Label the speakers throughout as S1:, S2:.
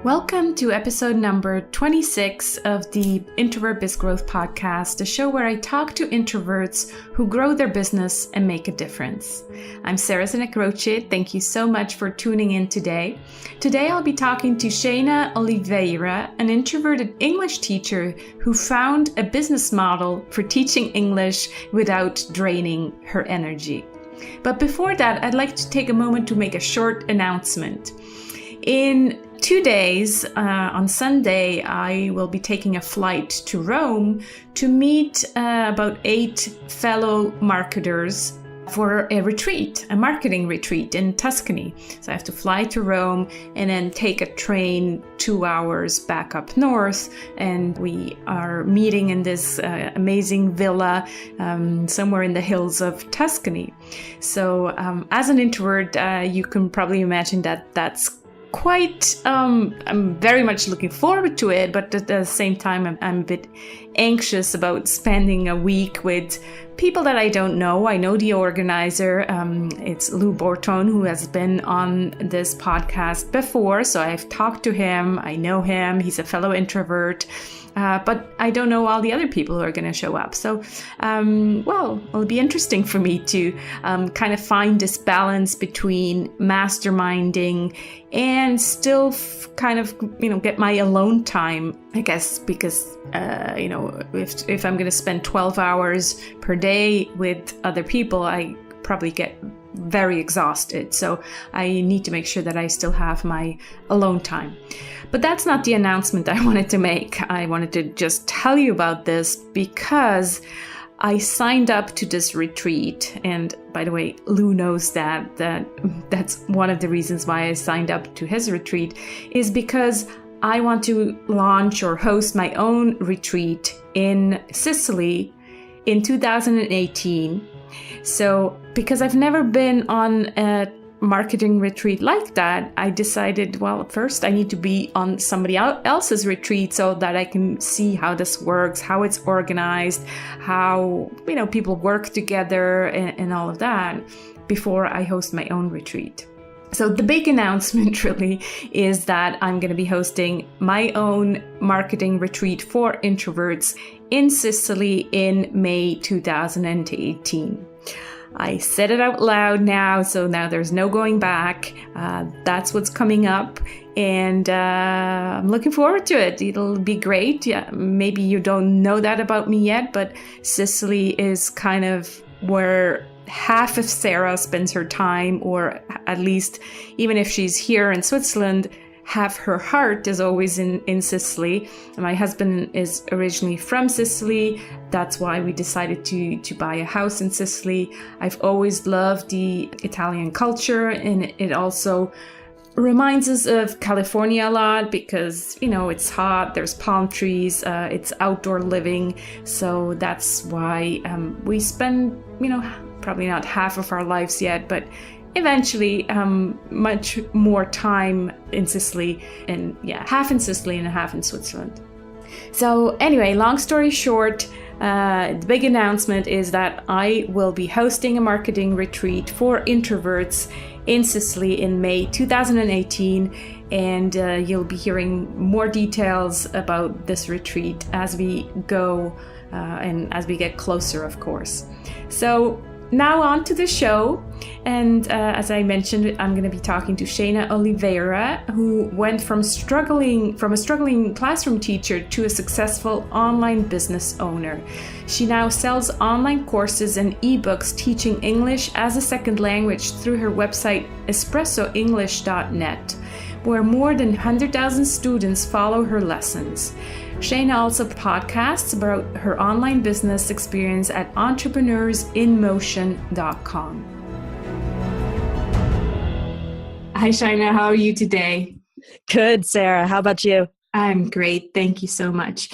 S1: Welcome to episode number 26 of the Introvert Biz Growth Podcast, a show where I talk to introverts who grow their business and make a difference. I'm Sarah Zenek-Roche. Thank you so much for tuning in today. Today I'll be talking to Shayna Oliveira, an introverted English teacher who found a business model for teaching English without draining her energy. But before that, I'd like to take a moment to make a short announcement. In 2 days, on Sunday, I will be taking a flight to Rome to meet about 8 fellow marketers for a retreat, a marketing retreat in Tuscany. So I have to fly to Rome and then take a train 2 hours back up north. And we are meeting in this amazing villa somewhere in the hills of Tuscany. So as an introvert, you can probably imagine that that's quite, I'm very much looking forward to it, but at the same time, I'm a bit anxious about spending a week with people that I don't know. I know the organizer. It's Lou Borton, who has been on this podcast before. So I've talked to him. I know him. He's a fellow introvert. But I don't know all the other people who are going to show up. So, it'll be interesting for me to kind of find this balance between masterminding and still get my alone time, I guess, because, if I'm going to spend 12 hours per day with other people, I probably get very exhausted. So I need to make sure that I still have my alone time. But that's not the announcement I wanted to make. I wanted to just tell you about this because I signed up to this retreat. And by the way, Lou knows that's one of the reasons why I signed up to his retreat, is because I want to launch or host my own retreat in Sicily in 2018. So because I've never been on a marketing retreat like that, I decided, first I need to be on somebody else's retreat so that I can see how this works, how it's organized, how, people work together and all of that before I host my own retreat. So the big announcement really is that I'm going to be hosting my own marketing retreat for introverts in Sicily in May 2018. I said it out loud now, so now there's no going back. That's what's coming up, and I'm looking forward to it. It'll be great. Yeah, maybe you don't know that about me yet, but Sicily is kind of where half of Sarah spends her time, or at least even if she's here in Switzerland, half her heart is always in Sicily. My husband is originally from Sicily. That's why we decided to buy a house in Sicily. I've always loved the Italian culture, and it also reminds us of California a lot because, it's hot, there's palm trees, it's outdoor living. So that's why we spend, probably not half of our lives yet, but eventually much more time in Sicily, and half in Sicily and half in Switzerland. So anyway, long story short, the big announcement is that I will be hosting a marketing retreat for introverts in Sicily in May 2018, and you'll be hearing more details about this retreat as we go and as we get closer, of course. So now on to the show, and as I mentioned, I'm going to be talking to Shayna Oliveira, who went from a struggling classroom teacher to a successful online business owner. She now sells online courses and ebooks teaching English as a second language through her website espressoenglish.net, where more than 100,000 students follow her lessons. Shayna also podcasts about her online business experience at entrepreneursinmotion.com. Hi, Shayna. How are you today?
S2: Good, Sarah. How about you?
S1: I'm great. Thank you so much.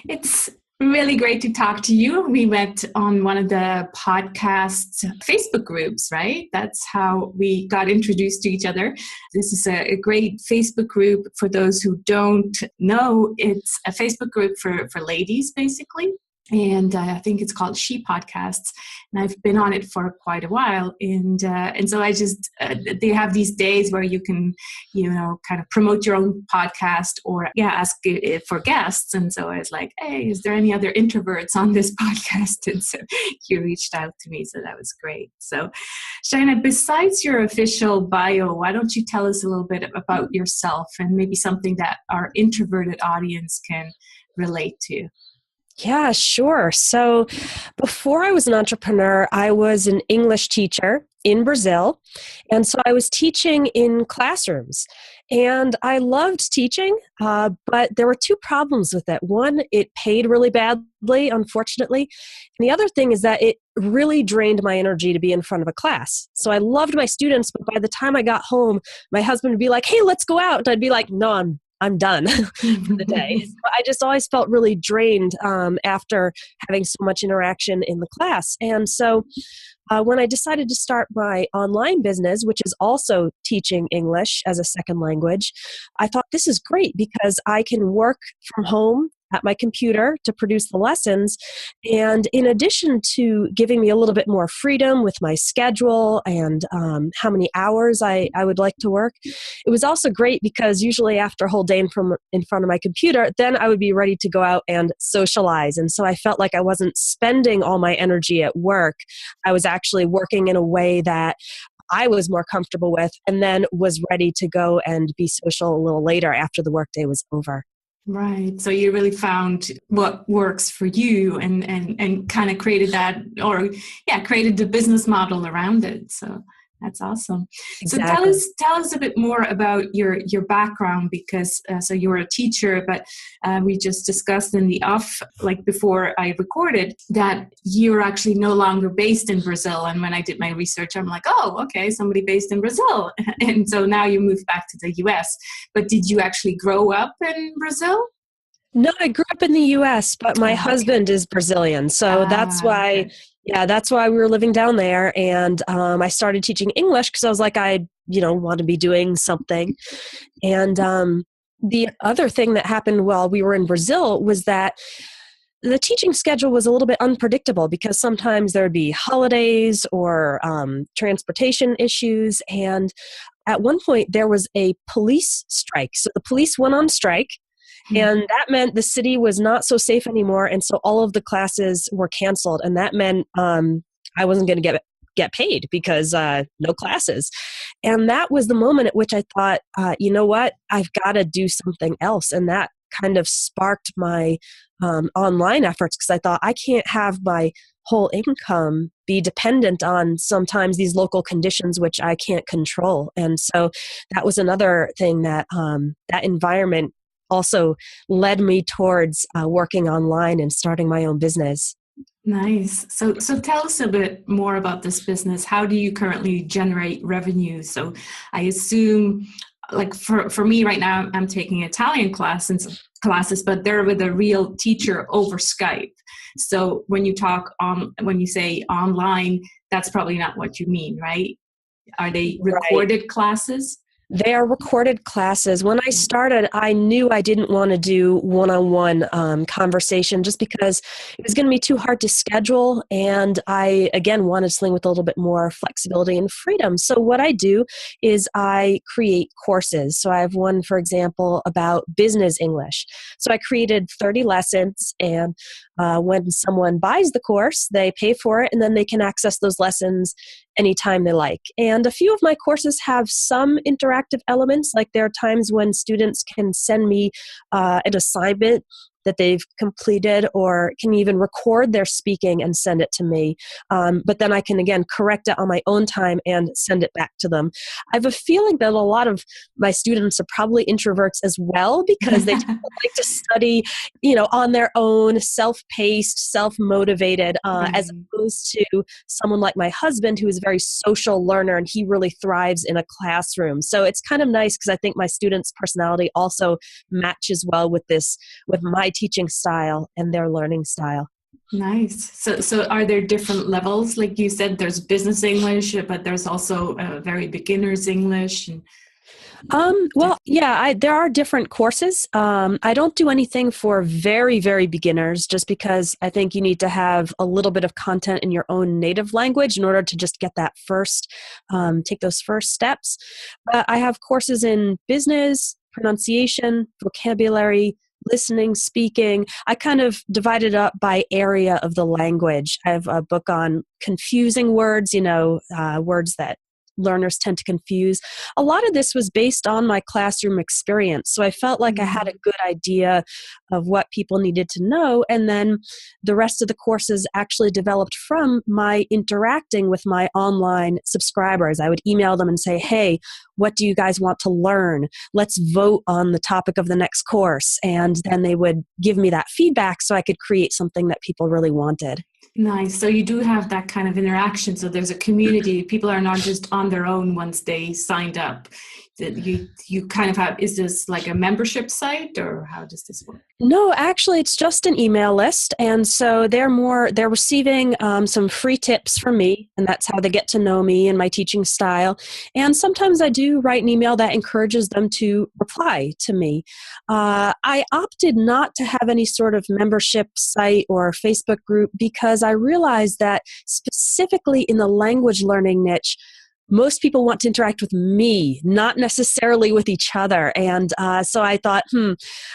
S1: It's really great to talk to you. We met on one of the podcast Facebook groups, right? That's how we got introduced to each other. This is a great Facebook group. For those who don't know, it's a Facebook group for ladies, basically. and I think it's called She Podcasts, and I've been on it for quite a while. And so I just they have these days where you can, kind of promote your own podcast or ask for guests. And so I was like, hey, is there any other introverts on this podcast? And so you reached out to me, so that was great. So, Shayna, besides your official bio, why don't you tell us a little bit about yourself and maybe something that our introverted audience can relate to?
S2: Yeah, sure. So before I was an entrepreneur, I was an English teacher in Brazil. And so I was teaching in classrooms. And I loved teaching, but there were two problems with it. One, it paid really badly, unfortunately. And the other thing is that it really drained my energy to be in front of a class. So I loved my students, but by the time I got home, my husband would be like, hey, let's go out. And I'd be like, no, I'm done for the day. So I just always felt really drained after having so much interaction in the class. And so when I decided to start my online business, which is also teaching English as a second language, I thought this is great because I can work from home at my computer to produce the lessons. And in addition to giving me a little bit more freedom with my schedule and how many hours I would like to work, it was also great because usually after a whole day in front of my computer, then I would be ready to go out and socialize. And so I felt like I wasn't spending all my energy at work. I was actually working in a way that I was more comfortable with and then was ready to go and be social a little later after the workday was over.
S1: Right. So you really found what works for you and kind of created that created the business model around it. So that's awesome.
S2: Exactly.
S1: So tell us a bit more about your background because so you were a teacher, but we just discussed in the off, like before I recorded, that you're actually no longer based in Brazil. And when I did my research, I'm like, oh, okay, somebody based in Brazil. And so now you moved back to the US. But did you actually grow up in Brazil?
S2: No, I grew up in the US, but my husband is Brazilian. So that's why,
S1: okay.
S2: that's why we were living down there. And I started teaching English because I was like, I want to be doing something. And the other thing that happened while we were in Brazil was that the teaching schedule was a little bit unpredictable because sometimes there would be holidays or transportation issues. And at one point, there was a police strike. So the police went on strike. And that meant the city was not so safe anymore. And so all of the classes were canceled. And that meant I wasn't going to get paid because no classes. And that was the moment at which I thought, you know what, I've got to do something else. And that kind of sparked my online efforts because I thought I can't have my whole income be dependent on sometimes these local conditions which I can't control. And so that was another thing that that environment also led me towards working online and starting my own business.
S1: Nice. So tell us a bit more about this business. How do you currently generate revenue? So I assume, like for me right now, I'm taking Italian classes, but they're with a real teacher over Skype. So when you say online, that's probably not what you mean, right? Are they recorded classes?
S2: They are recorded classes. When I started, I knew I didn't want to do one-on-one conversation just because it was going to be too hard to schedule. And I, again, wanted something with a little bit more flexibility and freedom. So what I do is I create courses. So I have one, for example, about business English. So I created 30 lessons, and when someone buys the course, they pay for it, and then they can access those lessons anytime they like. And a few of my courses have some interactive elements, like there are times when students can send me an assignment that they've completed or can even record their speaking and send it to me. But then I can, again, correct it on my own time and send it back to them. I have a feeling that a lot of my students are probably introverts as well because they like to study, on their own, self-paced, self-motivated, as opposed to someone like my husband who is a very social learner and he really thrives in a classroom. So it's kind of nice because I think my students' personality also matches well with my teaching style and their learning style.
S1: Nice. So are there different levels? Like you said, there's business English, but there's also very beginner's English.
S2: Well, yeah, there are different courses. I don't do anything for very, very beginners just because I think you need to have a little bit of content in your own native language in order to just get that take those first steps. But I have courses in business, pronunciation, vocabulary, listening, speaking. I kind of divided up by area of the language. I have a book on confusing words, words that learners tend to confuse. A lot of this was based on my classroom experience. So I felt like I had a good idea of what people needed to know. And then the rest of the courses actually developed from my interacting with my online subscribers. I would email them and say, hey, what do you guys want to learn? Let's vote on the topic of the next course. And then they would give me that feedback so I could create something that people really wanted.
S1: Nice. So you do have that kind of interaction. So there's a community. People are not just on their own once they signed up. That you kind of have, is this like a membership site or how does this work?
S2: No, actually, it's just an email list. And so they're receiving some free tips from me, and that's how they get to know me and my teaching style. And sometimes I do write an email that encourages them to reply to me. I opted not to have any sort of membership site or Facebook group because I realized that specifically in the language learning niche, most people want to interact with me, not necessarily with each other. And so I thought,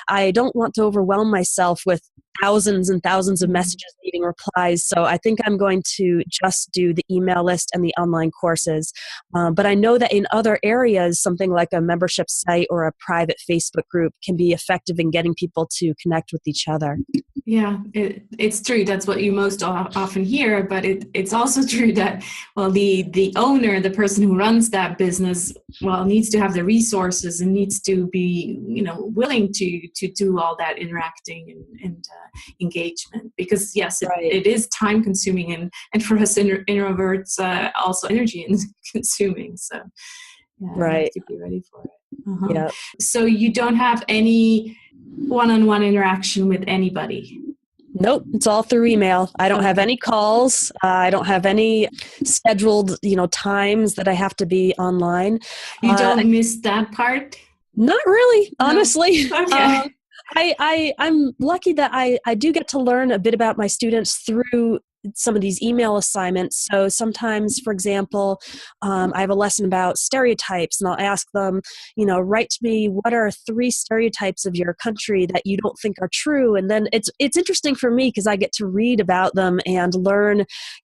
S2: I don't want to overwhelm myself with thousands and thousands of messages needing replies. So I think I'm going to just do the email list and the online courses. But I know that in other areas, something like a membership site or a private Facebook group can be effective in getting people to connect with each other.
S1: Yeah, it's true. That's what you most often hear, but it's also true that, well, the owner, the person who runs that business, well, needs to have the resources and needs to be, willing to do all that interacting and engagement. Because yes, it is time consuming and for us introverts, also energy consuming. So yeah, you have to be ready for it.
S2: Yeah.
S1: So you don't have any one-on-one interaction with anybody?
S2: Nope, it's all through email. I don't have any calls. I don't have any scheduled, times that I have to be online.
S1: You don't miss that part?
S2: Not really, honestly.
S1: No. Okay.
S2: I'm lucky that I do get to learn a bit about my students through some of these email assignments. So sometimes, for example, I have a lesson about stereotypes and I'll ask them, write to me, what are 3 stereotypes of your country that you don't think are true? And then it's interesting for me because I get to read about them and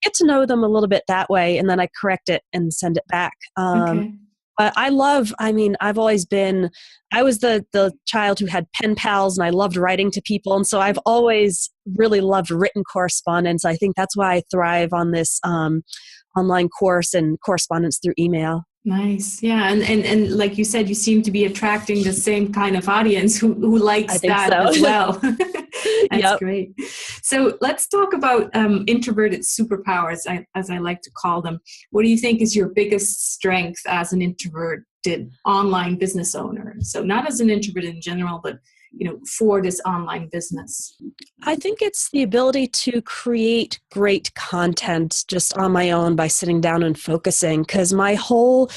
S2: get to know them a little bit that way. And then I correct it and send it back.
S1: Okay.
S2: But I was the child who had pen pals and I loved writing to people. And so I've always really loved written correspondence. I think that's why I thrive on this online course and correspondence through email.
S1: Nice. Yeah. And like you said, you seem to be attracting the same kind of audience who likes that as well. That's great. So let's talk about introverted superpowers, as I like to call them. What do you think is your biggest strength as an introverted online business owner? So not as an introvert in general, but for this online business?
S2: I think it's the ability to create great content just on my own by sitting down and focusing, because my whole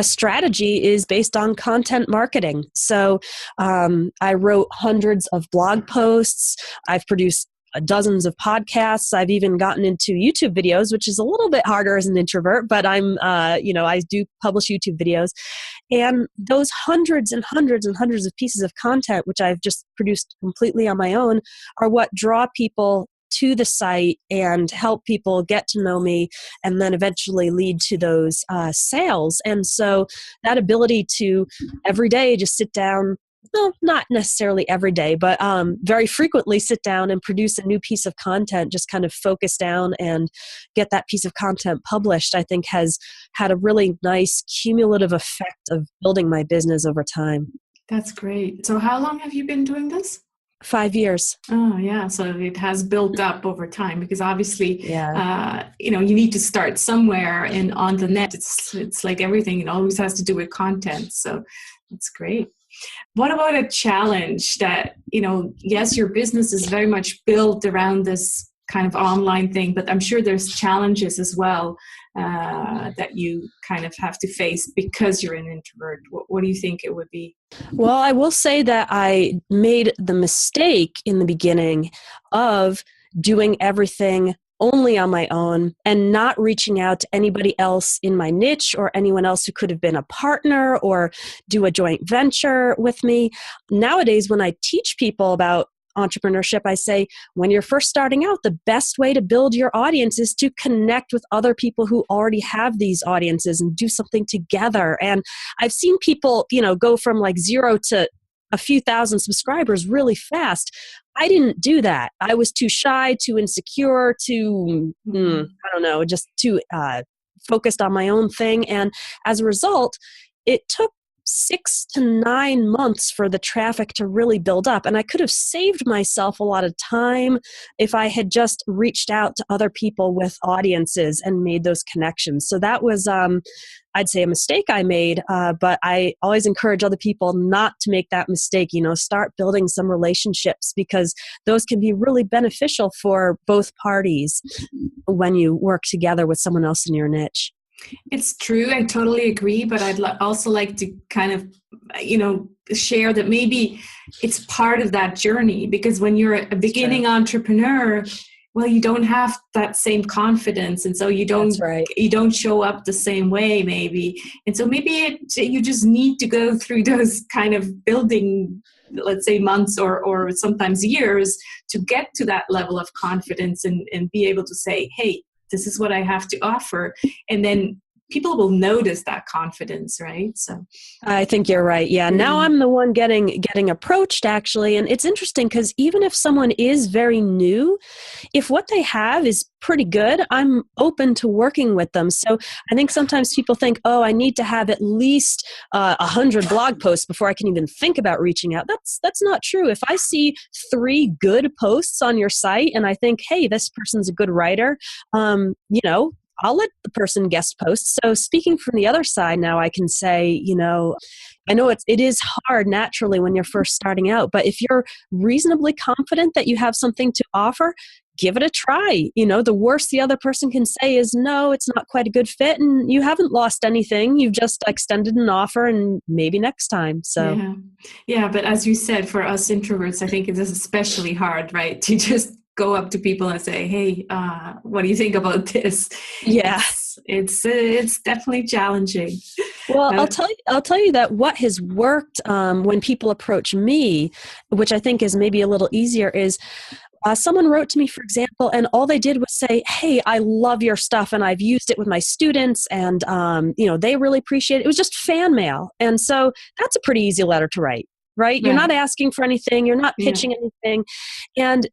S2: strategy is based on content marketing. So I wrote hundreds of blog posts. I've produced dozens of podcasts. I've even gotten into YouTube videos, which is a little bit harder as an introvert, but I do publish YouTube videos. And those hundreds and hundreds and hundreds of pieces of content, which I've just produced completely on my own, are what draw people to the site and help people get to know me and then eventually lead to those sales. And so that ability to every day just sit down, well, not necessarily every day, but very frequently sit down and produce a new piece of content, just kind of focus down and get that piece of content published, I think has had a really nice cumulative effect of building my business over time.
S1: That's great. So how long have you been doing this?
S2: 5 years.
S1: Oh, yeah. So it has built up over time because obviously, you need to start somewhere, and on the net, it's like everything. It always has to do with content. So that's great. What about a challenge that, yes, your business is very much built around this kind of online thing, but I'm sure there's challenges as well that you kind of have to face because you're an introvert. What do you think it would be?
S2: Well, I will say that I made the mistake in the beginning of doing everything only on my own and not reaching out to anybody else in my niche or anyone else who could have been a partner or do a joint venture with me. Nowadays, when I teach people about entrepreneurship, I say, when you're first starting out, the best way to build your audience is to connect with other people who already have these audiences and do something together. And I've seen people, go from like 0 to a few thousand subscribers really fast. I didn't do that. I was too shy, too insecure, just too focused on my own thing. And as a result, it took 6 to 9 months for the traffic to really build up. And I could have saved myself a lot of time if I had just reached out to other people with audiences and made those connections. So that was, I'd say, a mistake I made, but I always encourage other people not to make that mistake. Start building some relationships because those can be really beneficial for both parties when you work together with someone else in your niche.
S1: It's true. I totally agree. But I'd also like to kind of, share that maybe it's part of that journey, because when you're a beginning entrepreneur, well, you don't have that same confidence. And so you don't show up the same way maybe. And so maybe you just need to go through those kind of building, let's say, months or sometimes years to get to that level of confidence and be able to say, hey, this is what I have to offer. And then people will notice that confidence, right? So
S2: I think you're right. Yeah. Now I'm the one getting approached, actually. And it's interesting because even if someone is very new, if what they have is pretty good, I'm open to working with them. So I think sometimes people think, oh, I need to have at least 100 blog posts before I can even think about reaching out. That's not true. If I see 3 good posts on your site and I think, hey, this person's a good writer, I'll let the person guest post. So speaking from the other side now, I can say, I know it is hard naturally when you're first starting out, but if you're reasonably confident that you have something to offer, give it a try. The worst the other person can say is, no, it's not quite a good fit. And you haven't lost anything. You've just extended an offer and maybe next time. So,
S1: yeah. But as you said, for us introverts, I think it is especially hard, right? To just go up to people and say, hey, what do you think about this?
S2: Yes.
S1: It's definitely challenging.
S2: Well, I'll tell you that what has worked when people approach me, which I think is maybe a little easier, is someone wrote to me, for example, and all they did was say, hey, I love your stuff and I've used it with my students and, they really appreciate it. It was just fan mail. And so that's a pretty easy letter to write. Right? You're not asking for anything. You're not pitching anything. And,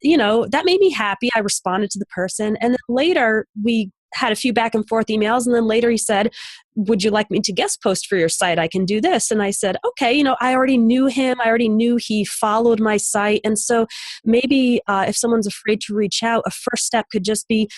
S2: that made me happy. I responded to the person. And then later we had a few back and forth emails. And then later he said, would you like me to guest post for your site? I can do this. And I said, okay, I already knew him. I already knew he followed my site. And so maybe if someone's afraid to reach out, a first step could just be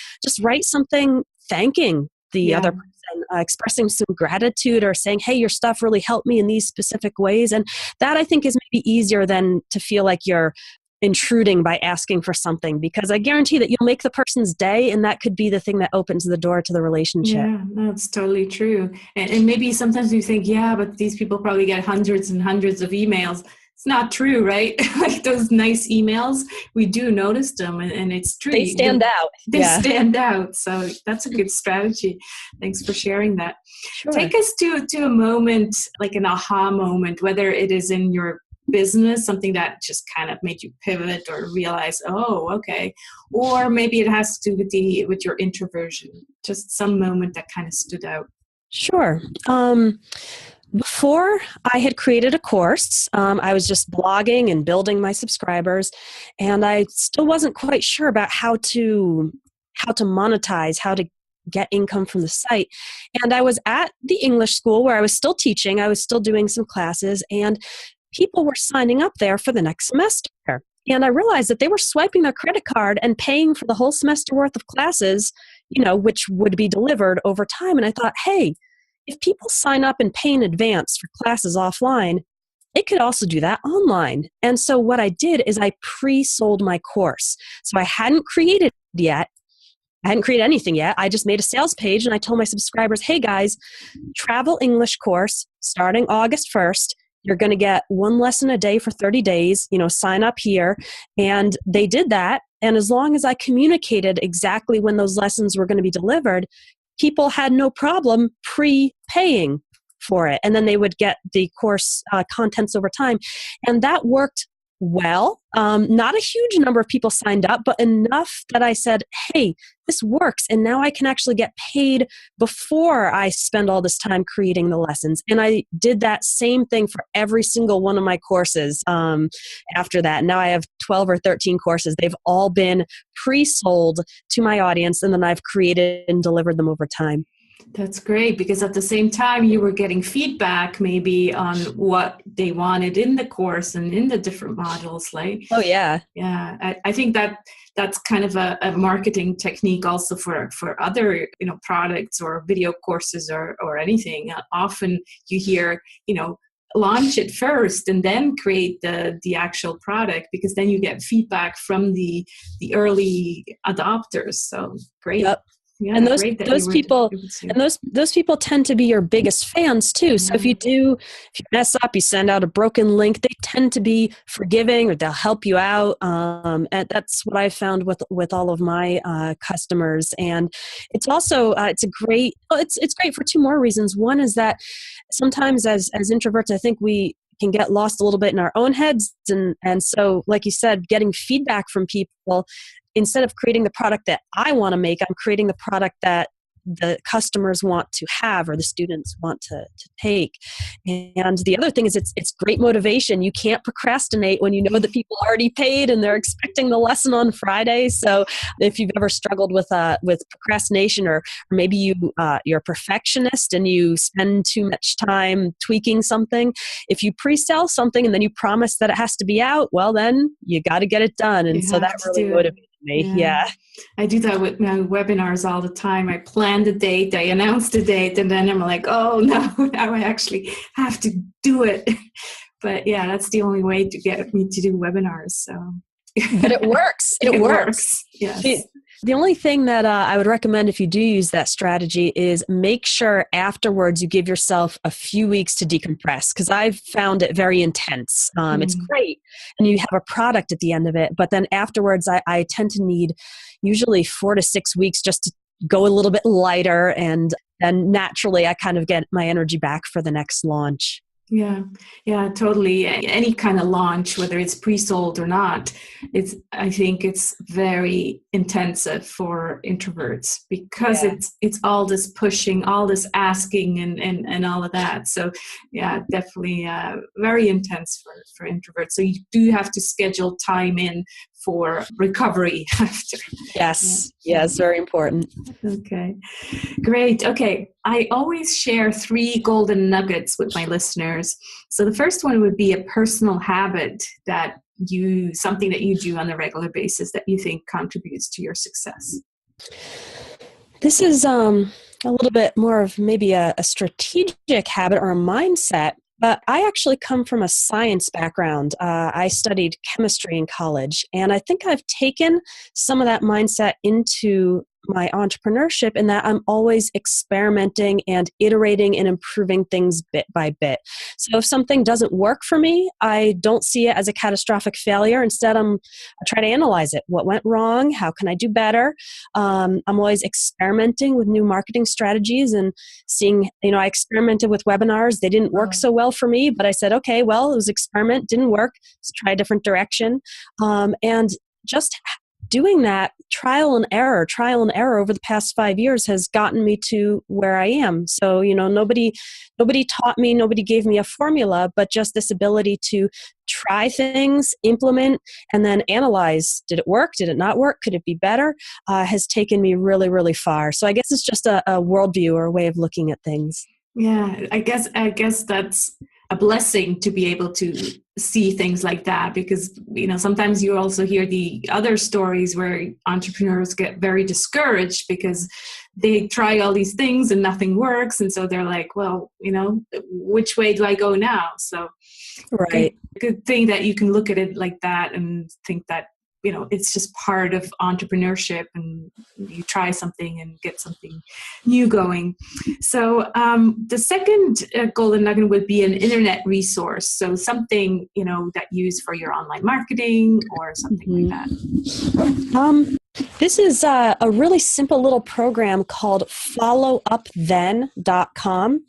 S2: write something thanking the other person, expressing some gratitude or saying, hey, your stuff really helped me in these specific ways. And that, I think, is maybe easier than to feel like you're intruding by asking for something, because I guarantee that you'll make the person's day and that could be the thing that opens the door to the relationship.
S1: Yeah, that's totally true. And maybe sometimes you think, yeah, but these people probably get hundreds and hundreds of emails. It's not true, right? Like those nice emails, we do notice them, and it's true.
S2: They stand out.
S1: They stand out. So that's a good strategy. Thanks for sharing that.
S2: Sure.
S1: Take us to a moment, like an aha moment, whether it is in your business, something that just kind of made you pivot or realize, oh, okay. Or maybe it has to do with your introversion, just some moment that kind of stood out.
S2: Sure. Before I had created a course, I was just blogging and building my subscribers, and I still wasn't quite sure about how to monetize, how to get income from the site. And I was at the English school where I was still teaching. I was still doing some classes, and people were signing up there for the next semester. And I realized that they were swiping their credit card and paying for the whole semester worth of classes, which would be delivered over time. And I thought, hey, if people sign up and pay in advance for classes offline, it could also do that online. And so what I did is I pre-sold my course. So I hadn't created yet. I hadn't created anything yet. I just made a sales page and I told my subscribers, hey guys, travel English course starting August 1st. You're going to get one lesson a day for 30 days, sign up here. And they did that. And as long as I communicated exactly when those lessons were going to be delivered, people had no problem pre-paying for it. And then they would get the course contents over time. And that worked well. Not a huge number of people signed up, but enough that I said, hey, this works. And now I can actually get paid before I spend all this time creating the lessons. And I did that same thing for every single one of my courses after that. Now I have 12 or 13 courses. They've all been pre-sold to my audience, and then I've created and delivered them over time.
S1: That's great, because at the same time you were getting feedback maybe on what they wanted in the course and in the different modules. Like,
S2: oh yeah.
S1: Yeah. I think that's kind of a marketing technique also for other, products or video courses or anything. Often you hear, launch it first and then create the actual product, because then you get feedback from the early adopters. So great.
S2: Yep.
S1: Yeah,
S2: and those people tend to be your biggest fans too. So if you mess up, you send out a broken link, they tend to be forgiving, or they'll help you out. And that's what I found with all of my customers. And it's also it's great for two more reasons. One is that sometimes as introverts, I think we can get lost a little bit in our own heads, and so, like you said, getting feedback from people. Instead of creating the product that I want to make, I'm creating the product that the customers want to have or the students want to take. And the other thing is it's great motivation. You can't procrastinate when you know that people already paid and they're expecting the lesson on Friday. So if you've ever struggled with procrastination, or maybe you're a perfectionist and you spend too much time tweaking something, if you pre-sell something and then you promise that it has to be out, well, then you got to get it done. And so that really motivated me. Yeah.
S1: I do that with my webinars all the time. I plan the date, I announce the date, and then I'm like, oh no, now I actually have to do it. But yeah, that's the only way to get me to do webinars. So,
S2: but it works. It works.
S1: Yes.
S2: The only thing that I would recommend if you do use that strategy is make sure afterwards you give yourself a few weeks to decompress, because I've found it very intense. It's great, and you have a product at the end of it, but then afterwards I tend to need usually 4 to 6 weeks just to go a little bit lighter, and then naturally I kind of get my energy back for the next launch.
S1: Yeah, totally. Any kind of launch, whether it's pre-sold or not, I think it's very intensive for introverts, because it's all this pushing, all this asking and all of that. So yeah, definitely very intense for introverts. So you do have to schedule time in for recovery after.
S2: Yes, very important.
S1: Okay, great. Okay, I always share 3 golden nuggets with my listeners. So the first one would be a personal habit something that you do on a regular basis that you think contributes to your success.
S2: This is a little bit more of maybe a strategic habit or a mindset. But I actually come from a science background. I studied chemistry in college, and I think I've taken some of that mindset into my entrepreneurship, in that I'm always experimenting and iterating and improving things bit by bit. So if something doesn't work for me, I don't see it as a catastrophic failure. Instead, I try to analyze it. What went wrong? How can I do better? I'm always experimenting with new marketing strategies and seeing, I experimented with webinars. They didn't work so well for me, but I said, okay, well, it was an experiment, didn't work. Let's try a different direction. And just doing that trial and error over the past 5 years has gotten me to where I am. So, nobody taught me, nobody gave me a formula, but just this ability to try things, implement, and then analyze. Did it work? Did it not work? Could it be better? Has taken me really, really far. So I guess it's just a worldview or a way of looking at things.
S1: Yeah, I guess that's a blessing to be able to see things like that, because sometimes you also hear the other stories where entrepreneurs get very discouraged because they try all these things and nothing works, and so they're like, well, which way do I go now? So
S2: right,
S1: good thing that you can look at it like that and think that it's just part of entrepreneurship, and you try something and get something new going. So the second golden nugget would be an internet resource. So something, that you use for your online marketing or something like that.
S2: This is a really simple little program called followupthen.com.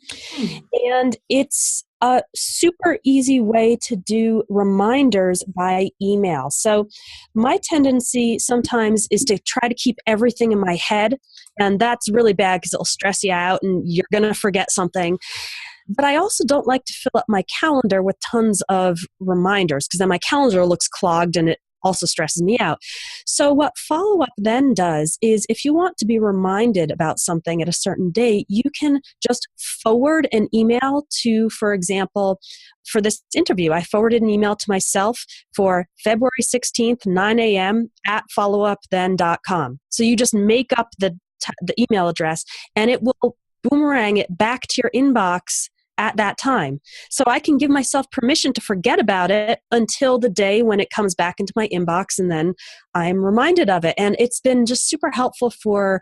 S2: And it's a super easy way to do reminders by email. So my tendency sometimes is to try to keep everything in my head. And that's really bad because it'll stress you out and you're going to forget something. But I also don't like to fill up my calendar with tons of reminders because then my calendar looks clogged and it also stresses me out. So what Followup then does is if you want to be reminded about something at a certain date, you can just forward an email to, for example, for this interview, I forwarded an email to myself for February 16th, 9 a.m. at followupthen.com. So you just make up the email address and it will boomerang it back to your inbox at that time. So I can give myself permission to forget about it until the day when it comes back into my inbox, and then I'm reminded of it. And it's been just super helpful for,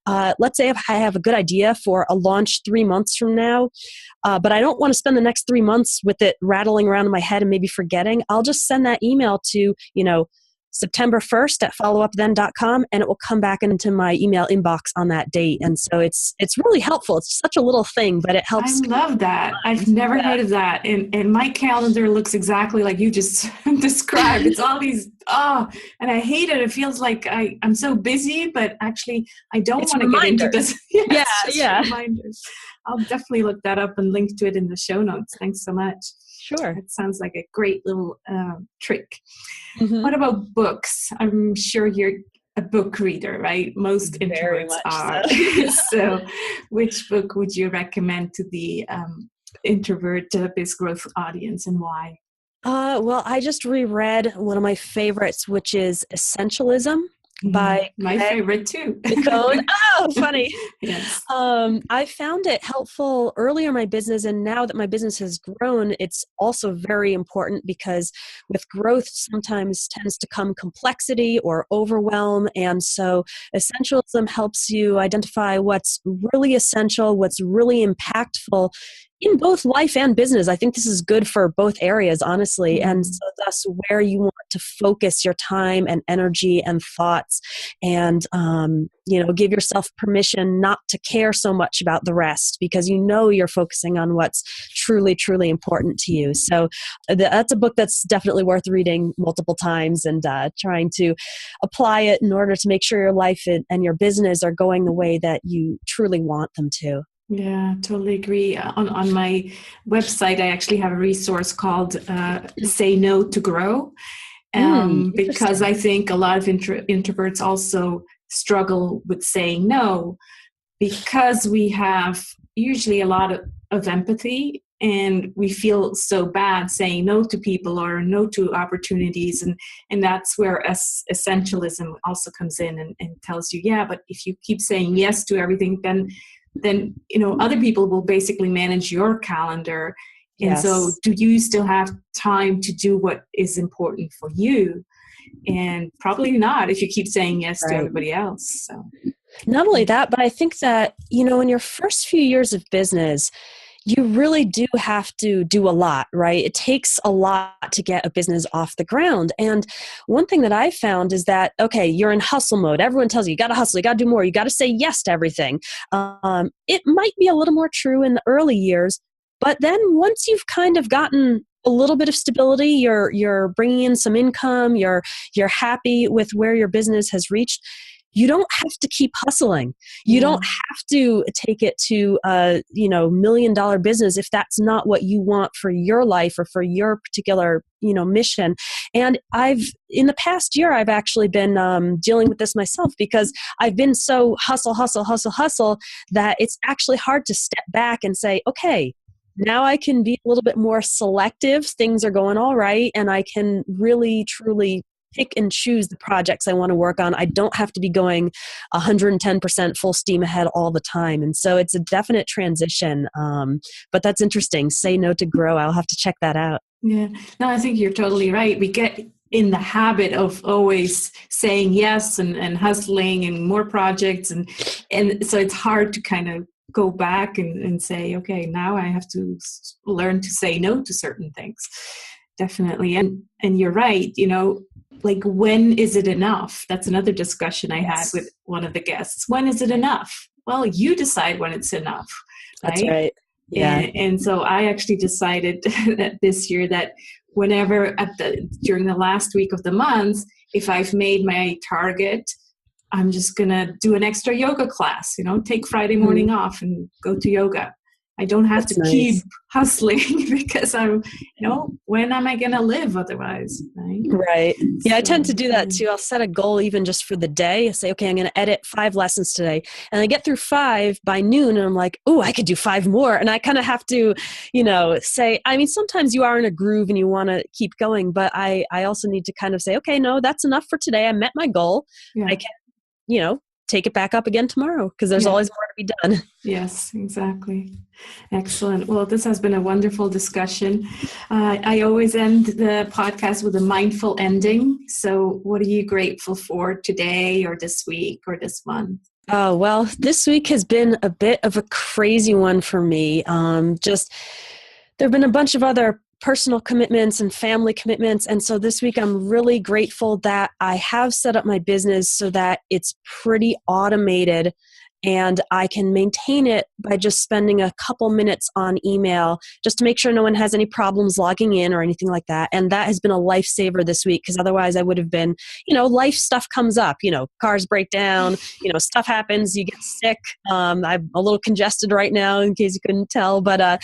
S2: let's say if I have a good idea for a launch 3 months from now, but I don't want to spend the next 3 months with it rattling around in my head and maybe forgetting, I'll just send that email to, September 1st at followupthen.com, and it will come back into my email inbox on that date. And so it's really helpful. It's such a little thing, but it helps.
S1: I love that. I've never heard of that. And my calendar looks exactly like you just described. It's all these, and I hate it. It feels like I'm so busy, but actually I don't want to get into this.
S2: Yeah.
S1: Reminders. I'll definitely look that up and link to it in the show notes. Thanks so much.
S2: Sure.
S1: It sounds like a great little trick.
S2: Mm-hmm.
S1: What about books? I'm sure you're a book reader, right? Most introverts are. So which book would you recommend to the introvert biz growth audience, and why?
S2: Well, I just reread one of my favorites, which is Essentialism by
S1: my favorite too.
S2: Owne. Oh, funny.
S1: Yes.
S2: I found it helpful earlier in my business, and now that my business has grown, it's also very important because with growth sometimes tends to come complexity or overwhelm, and so Essentialism helps you identify what's really essential, what's really impactful in both life and business. I think this is good for both areas, honestly.
S1: Mm-hmm.
S2: And so thus where you want to focus your time and energy and thoughts, and, give yourself permission not to care so much about the rest because you're focusing on what's truly, truly important to you. So that's a book that's definitely worth reading multiple times and trying to apply it in order to make sure your life and your business are going the way that you truly want them to.
S1: Yeah, totally agree. On my website, I actually have a resource called Say No to Grow, because I think a lot of introverts also struggle with saying no because we have usually a lot of empathy and we feel so bad saying no to people or no to opportunities. And that's where essentialism also comes in and tells you, yeah, but if you keep saying yes to everything, then other people will basically manage your calendar. And
S2: Yes.
S1: So do you still have time to do what is important for you? And probably not if you keep saying yes to everybody else. So
S2: not only that, but I think that, in your first few years of business, you really do have to do a lot, right? It takes a lot to get a business off the ground. And one thing that I found is that, okay, you're in hustle mode. Everyone tells you, you got to hustle, you got to do more, you got to say yes to everything. It might be a little more true in the early years, but then once you've kind of gotten a little bit of stability, you're bringing in some income, you're happy with where your business has reached, you don't have to keep hustling. You don't have to take it to a $1 million business if that's not what you want for your life or for your particular mission. And in the past year, I've actually been dealing with this myself because I've been so hustle that it's actually hard to step back and say, okay, now I can be a little bit more selective. Things are going all right, and I can really, truly pick and choose the projects I want to work on. I don't have to be going 110% full steam ahead all the time. And so it's a definite transition. But that's interesting. Say no to grow. I'll have to check that out.
S1: Yeah, no, I think you're totally right. We get in the habit of always saying yes and hustling and more projects. And so it's hard to kind of go back and say, okay, now I have to learn to say no to certain things. Definitely. And you're right, like, when is it enough? That's another discussion I had with one of the guests. When is it enough? Well, you decide when it's enough, right?
S2: That's right. Yeah.
S1: And so I actually decided that this year that whenever during the last week of the month, if I've made my target, I'm just going to do an extra yoga class, take Friday morning off and go to yoga. I don't have to keep hustling because I'm, when am I going to live otherwise?
S2: Right. Yeah, so, I tend to do that too. I'll set a goal even just for the day. I say, okay, I'm going to edit 5 lessons today. And I get through 5 by noon and I'm like, oh, I could do 5 more. And I kind of have to, say, I mean, sometimes you are in a groove and you want to keep going, but I also need to kind of say, okay, no, that's enough for today. I met my goal. Yeah. I can, take it back up again tomorrow because there's always more to be done.
S1: Yes, exactly. Excellent. Well, this has been a wonderful discussion. I always end the podcast with a mindful ending. So what are you grateful for today or this week or this month?
S2: Oh, well, this week has been a bit of a crazy one for me. There have been a bunch of other personal commitments and family commitments. And so this week I'm really grateful that I have set up my business so that it's pretty automated and I can maintain it by just spending a couple minutes on email just to make sure no one has any problems logging in or anything like that. And that has been a lifesaver this week because otherwise I would have been, life stuff comes up, cars break down, stuff happens, you get sick. I'm a little congested right now in case you couldn't tell, but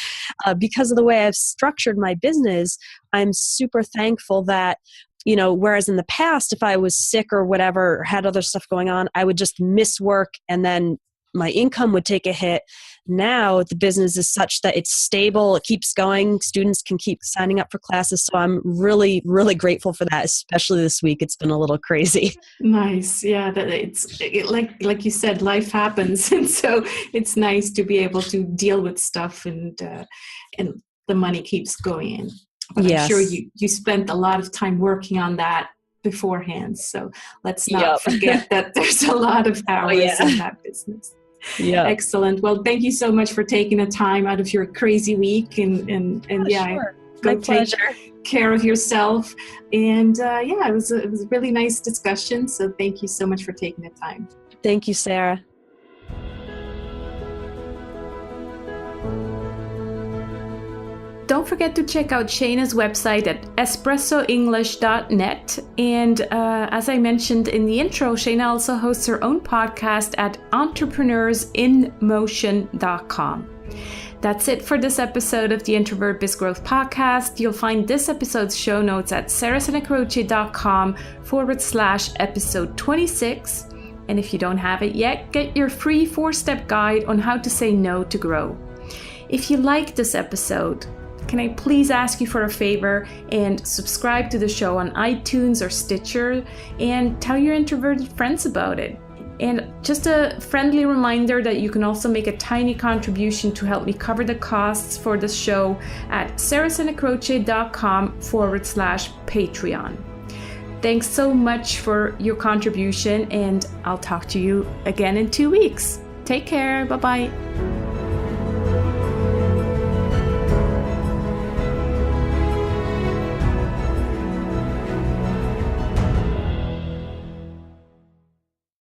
S2: because of the way I've structured my business, I'm super thankful that whereas in the past, if I was sick or whatever, or had other stuff going on, I would just miss work and then my income would take a hit. Now the business is such that it's stable. It keeps going. Students can keep signing up for classes. So I'm really, really grateful for that, especially this week. It's been a little crazy.
S1: Nice. Yeah. Like you said, life happens. And so it's nice to be able to deal with stuff and the money keeps going in. But yes. I'm sure you spent a lot of time working on that beforehand. So let's not forget that there's a lot of hours in that business. Yeah. Excellent. Well, thank you so much for taking the time out of your crazy week and
S2: sure.
S1: Go
S2: My pleasure.
S1: Take care of yourself. And it was a really nice discussion. So thank you so much for taking the time.
S2: Thank you, Sarah.
S1: Don't forget to check out Shayna's website at espressoenglish.net. And as I mentioned in the intro, Shayna also hosts her own podcast at entrepreneursinmotion.com. That's it for this episode of the Introvert Biz Growth Podcast. You'll find this episode's show notes at sarahsenecroce.com/episode 26. And if you don't have it yet, get your free 4-step guide on how to say no to grow. If you like this episode, can I please ask you for a favor and subscribe to the show on iTunes or Stitcher and tell your introverted friends about it. And just a friendly reminder that you can also make a tiny contribution to help me cover the costs for the show at sarahsenecroce.com/Patreon. Thanks so much for your contribution and I'll talk to you again in 2 weeks. Take care. Bye-bye.